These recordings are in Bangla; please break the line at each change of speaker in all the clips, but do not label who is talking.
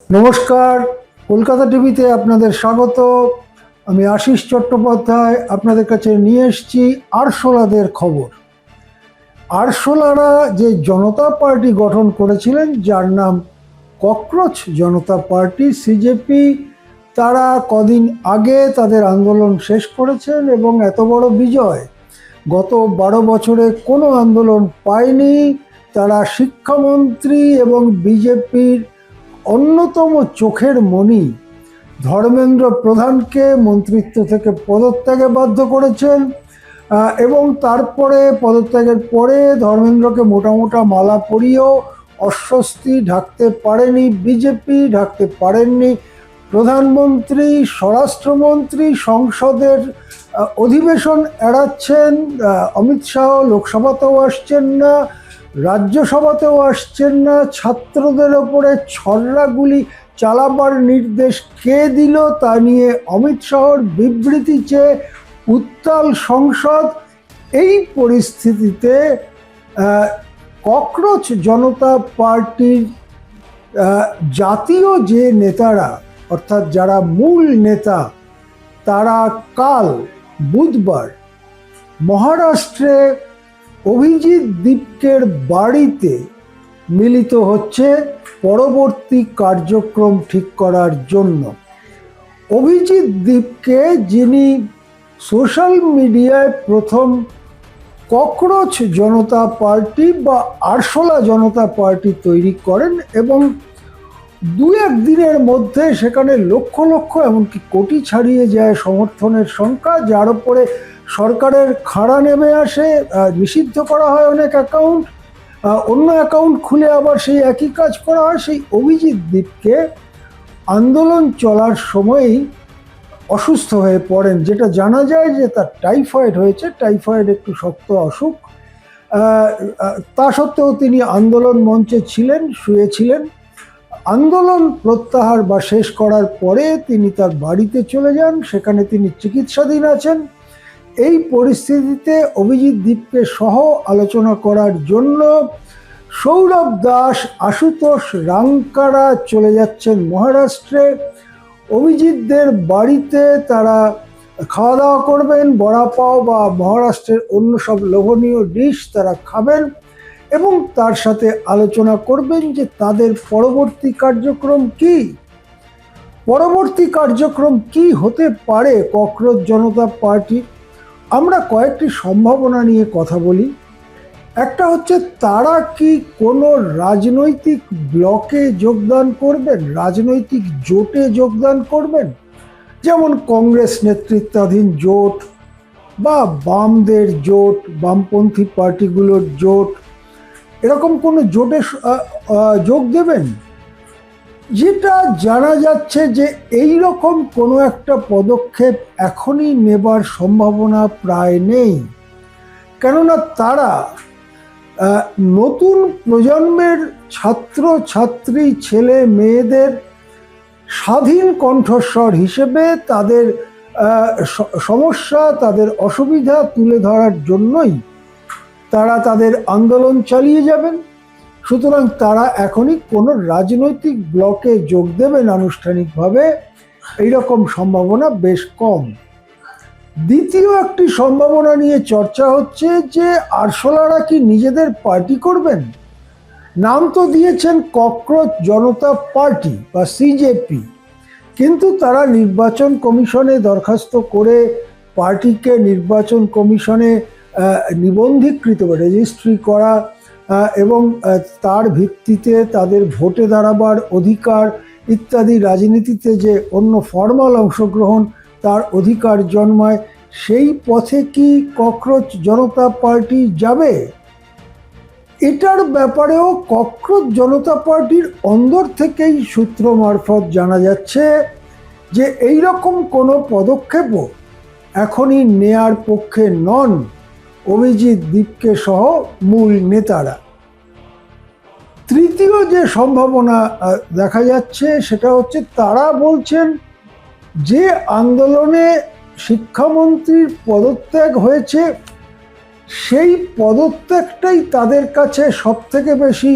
নমস্কার, কলকাতা টিভিতে আপনাদের স্বাগত। আমি আশিস চট্টোপাধ্যায় আপনাদের কাছে নিয়ে এসেছি আরশোলাদের খবর। আরশোলারা যে জনতা পার্টি গঠন করেছিলেন, যার নাম ককরোচ জনতা পার্টি সিজেপি, তারা কদিন আগে তাদের আন্দোলন শেষ করেছেন এবং এত বড় বিজয় গত 12 বছরে কোনো আন্দোলন পায়নি। তারা শিক্ষামন্ত্রী এবং বিজেপির অন্যতম চোখের মণি ধর্মেন্দ্র প্রধানকে মন্ত্রিত্ব থেকে পদত্যাগে বাধ্য করেছেন এবং তারপরে পদত্যাগের পরে ধর্মেন্দ্রকে মোটা মোটা মালা পরিয়েও অস্বস্তি ঢাকতে পারেনি বিজেপি, ঢাকতে পারেননি প্রধানমন্ত্রী, স্বরাষ্ট্রমন্ত্রী। সংসদের অধিবেশন এড়াচ্ছেন, অমিত শাহ লোকসভাতেও আসছেন না, রাজ্যসভাতেও আসছেন না। ছাত্রদের ওপরে ছররাগুলি চালাবার নির্দেশ কে দিল তা নিয়ে অমিত শাহর বিবৃতি চেয়ে উত্তাল সংসদ। এই পরিস্থিতিতে ককরোচ জনতা পার্টির জাতীয় যে নেতারা, অর্থাৎ যারা মূল নেতা, তারা কাল বুধবার মহারাষ্ট্রে অভিজিৎ দীপকের বাড়িতে মিলিত হচ্ছে পরবর্তী কার্যক্রম ঠিক করার জন্য। অভিজিৎ দীপকে, যিনি সোশ্যাল মিডিয়ায় প্রথম ককরোচ জনতা পার্টি বা আরশোলা জনতা পার্টি তৈরি করেন এবং দু এক দিনের মধ্যে সেখানে লক্ষ লক্ষ এমনকি কোটি ছাড়িয়ে যায় সমর্থনের সংখ্যা, যার উপরে সরকারের খাড়া নেমে আসে, নিষিদ্ধ করা হয় অনেক অ্যাকাউন্ট, অন্য অ্যাকাউন্ট খুলে আবার সেই একই কাজ করা হয়। সেই অভিজিৎ দীপকে আন্দোলন চলার সময়ই অসুস্থ হয়ে পড়েন, যেটা জানা যায় যে তার টাইফয়েড হয়েছে। টাইফয়েড একটু শক্ত অসুখ, তা সত্ত্বেও তিনি আন্দোলন মঞ্চে ছিলেন, শুয়েছিলেন। আন্দোলন প্রত্যাহার বা শেষ করার পরে তিনি তার বাড়িতে চলে যান, সেখানে তিনি চিকিৎসাধীন আছেন। এই পরিস্থিতিতে অভিজিৎ দীপকে সহ আলোচনা করার জন্য সৌরভ দাস, আশুতোষ রাঙ্কারা চলে যাচ্ছেন মহারাষ্ট্রে। অভিজিৎদের বাড়িতে তারা খাওয়া দাওয়া করবেন, বড়া পাও বা মহারাষ্ট্রের অন্য সব লোভনীয় ডিশ তারা খাবেন এবং তার সাথে আলোচনা করবেন যে তাদের পরবর্তী কার্যক্রম কি। পরবর্তী কার্যক্রম কি হতে পারে ককরোচ জনতা পার্টি? আমরা কয়েকটি সম্ভাবনা নিয়ে কথা বলি। একটা হচ্ছে, তারা কি কোনো রাজনৈতিক ব্লকে যোগদান করবেন, রাজনৈতিক জোটে যোগদান করবেন, যেমন কংগ্রেস নেতৃত্বাধীন জোট বা বামদের জোট, বামপন্থী পার্টিগুলোর জোট, এরকম কোনো জোটে যোগ দেবেন? যেটা জানা যাচ্ছে যে এই রকম কোনো একটা পদক্ষেপ এখনই নেবার সম্ভাবনা প্রায় নেই, কেননা তারা নতুন প্রজন্মের ছাত্র ছাত্রী ছেলে মেয়েদের স্বাধীন কণ্ঠস্বর হিসেবে তাদের সমস্যা, তাদের অসুবিধা তুলে ধরার জন্যই তারা তাদের আন্দোলন চালিয়ে যাবেন। সুতরাং তারা এখনই কোনো রাজনৈতিক ব্লকে যোগ দেবেন আনুষ্ঠানিকভাবে, এইরকম সম্ভাবনা বেশ কম। দ্বিতীয় একটি সম্ভাবনা নিয়ে চর্চা হচ্ছে যে আরশোলারা কি নিজেদের পার্টি করবেন। নাম তো দিয়েছেন ককরোচ জনতা পার্টি বা সিজেপি, কিন্তু তারা নির্বাচন কমিশনে দরখাস্ত করে পার্টিকে নির্বাচন কমিশনে নিবন্ধীকৃত বা রেজিস্ট্রি করা এবং তার ভিত্তিতে তাদের ভোটে দাঁড়াবার অধিকার ইত্যাদি, রাজনীতিতে যে অন্য ফর্মাল অংশগ্রহণ তার অধিকার জন্মায়, সেই পথে কি ককরোচ জনতা পার্টি যাবে? এটার ব্যাপারেও ককরোচ জনতা পার্টির অন্দর থেকেই সূত্র মারফত জানা যাচ্ছে যে এই রকম কোনো পদক্ষেপও এখনই নেয়ার পক্ষে নন অভিজিৎ দীপকে সহ মূল নেতারা। তৃতীয় যে সম্ভাবনা দেখা যাচ্ছে সেটা হচ্ছে, তারা বলছেন যে আন্দোলনে শিক্ষামন্ত্রীর পদত্যাগ হয়েছে সেই পদত্যাগটাই তাদের কাছে সবথেকে বেশি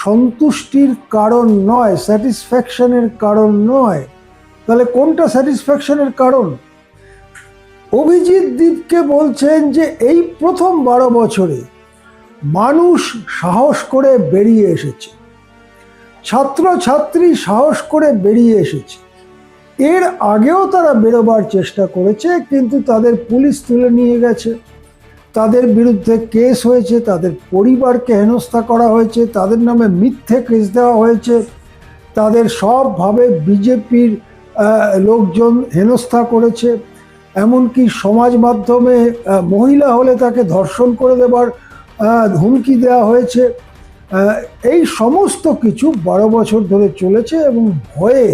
সন্তুষ্টির কারণ নয়, স্যাটিসফ্যাকশনের কারণ নয়। তাহলে কোনটা স্যাটিসফ্যাকশনের কারণ? অভিজিৎ দীপকে বলছেন যে এই প্রথম 12 বছরে মানুষ সাহস করে বেরিয়ে এসেছে, ছাত্রছাত্রী সাহস করে বেরিয়ে এসেছে। এর আগেও তারা বেরোবার চেষ্টা করেছে, কিন্তু তাদের পুলিশ তুলে নিয়ে গেছে, তাদের বিরুদ্ধে কেস হয়েছে, তাদের পরিবারকে হেনস্থা করা হয়েছে, তাদের নামে মিথ্যে কেস দেওয়া হয়েছে, তাদের সবভাবে বিজেপির লোকজন হেনস্থা করেছে, এমনকি সমাজ মাধ্যমে মহিলা হলে তাকে ধর্ষণ করে দেবার হুমকি দেওয়া হয়েছে। এই সমস্ত কিছু 12 বছর ধরে চলেছে এবং ভয়ে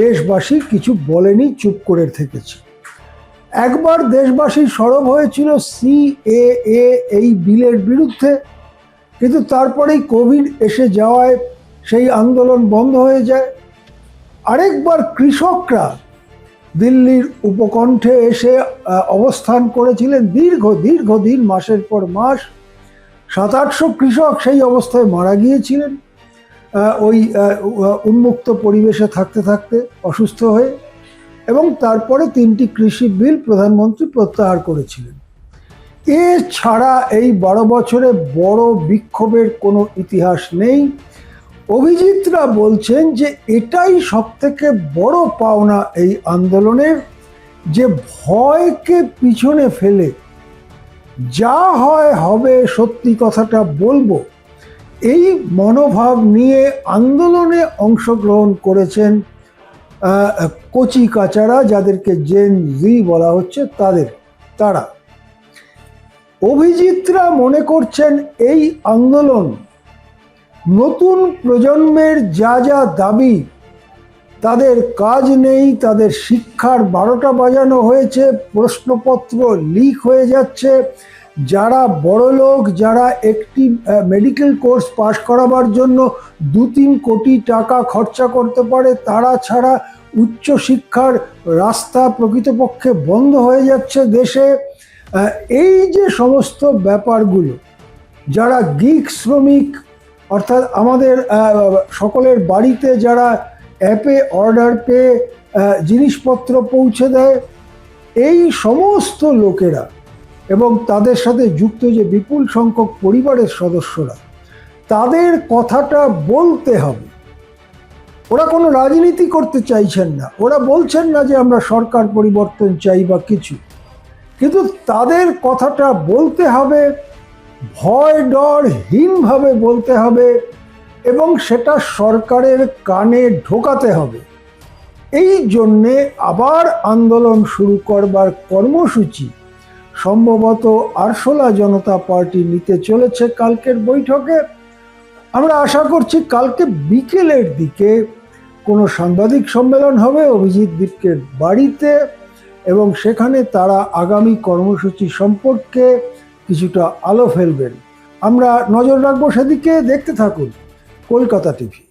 দেশবাসী কিছু বলেনি, চুপ করে থেকেছে। একবার দেশবাসী সরব হয়েছিল CAA এই বিলের বিরুদ্ধে, কিন্তু তারপরেই কোভিড এসে যাওয়ায় সেই আন্দোলন বন্ধ হয়ে যায়। আরেকবার কৃষকরা দিল্লির উপকণ্ঠে এসে অবস্থান করেছিলেন দীর্ঘদিন, মাসের পর মাস। 700-800 কৃষক সেই অবস্থায় মারা গিয়েছিলেন ওই উন্মুক্ত পরিবেশে থাকতে থাকতে অসুস্থ হয়ে, এবং তারপরে 3টি কৃষি বিল প্রধানমন্ত্রী প্রত্যাহার করেছিলেন। এছাড়া এই 12 বছরে বড় বিক্ষোভের কোনো ইতিহাস নেই। অভিজিৎরা বলছেন যে এটাই সবথেকে বড় পাওনা এই আন্দোলনের, যে ভয়কে পিছনে ফেলে যা হয় হবে, সত্যি কথাটা বলবো, এই মনোভাব নিয়ে আন্দোলনে অংশগ্রহণ করেছেন কচি কাচারা, যাদেরকে জেন জি বলা হচ্ছে, তারা। অভিজিৎরা মনে করছেন এই আন্দোলন নতুন প্রজন্মের যা যা দাবি, তাদের কাজ নেই, তাদের শিক্ষার 12টা বাজানো হয়েছে, প্রশ্নপত্র লিক হয়ে যাচ্ছে, যারা বড়লোক, যারা একটি মেডিকেল কোর্স পাশ করাবার জন্য 2-3 কোটি টাকা খরচা করতে পারে, তারা ছাড়া উচ্চশিক্ষার রাস্তা প্রকৃতপক্ষে বন্ধ হয়ে যাচ্ছে দেশে। এই যে সমস্ত ব্যাপারগুলো, যারা গিগ শ্রমিক, অর্থাৎ আমাদের সকলের বাড়িতে যারা অ্যাপে অর্ডার পেয়ে জিনিসপত্র পৌঁছে দেয়, এই সমস্ত লোকেরা এবং তাদের সাথে যুক্ত যে বিপুল সংখ্যক পরিবারের সদস্যরা, তাদের কথাটা বলতে হবে। ওরা কোনো রাজনীতি করতে চাইছেন না, ওরা বলছেন না যে আমরা সরকার পরিবর্তন চাই বা কিছু, কিন্তু তাদের কথাটা বলতে হবে, ভয় ডরহীনভাবে বলতে হবে, এবং সেটা সরকারের কানে ঢোকাতে হবে। এই জন্যে আবার আন্দোলন শুরু করবার কর্মসূচি সম্ভবত আরশোলা জনতা পার্টি নিতে চলেছে কালকের বৈঠকে। আমরা আশা করছি কালকে বিকেলের দিকে কোনো সাংবাদিক সম্মেলন হবে অভিজিৎ দীপকের বাড়িতে, এবং সেখানে তারা আগামী কর্মসূচি সম্পর্কে কিছুটা আলো ফেলবেন। আমরা নজর রাখবো সেদিকে। দেখতে থাকুন কলকাতা টিভি।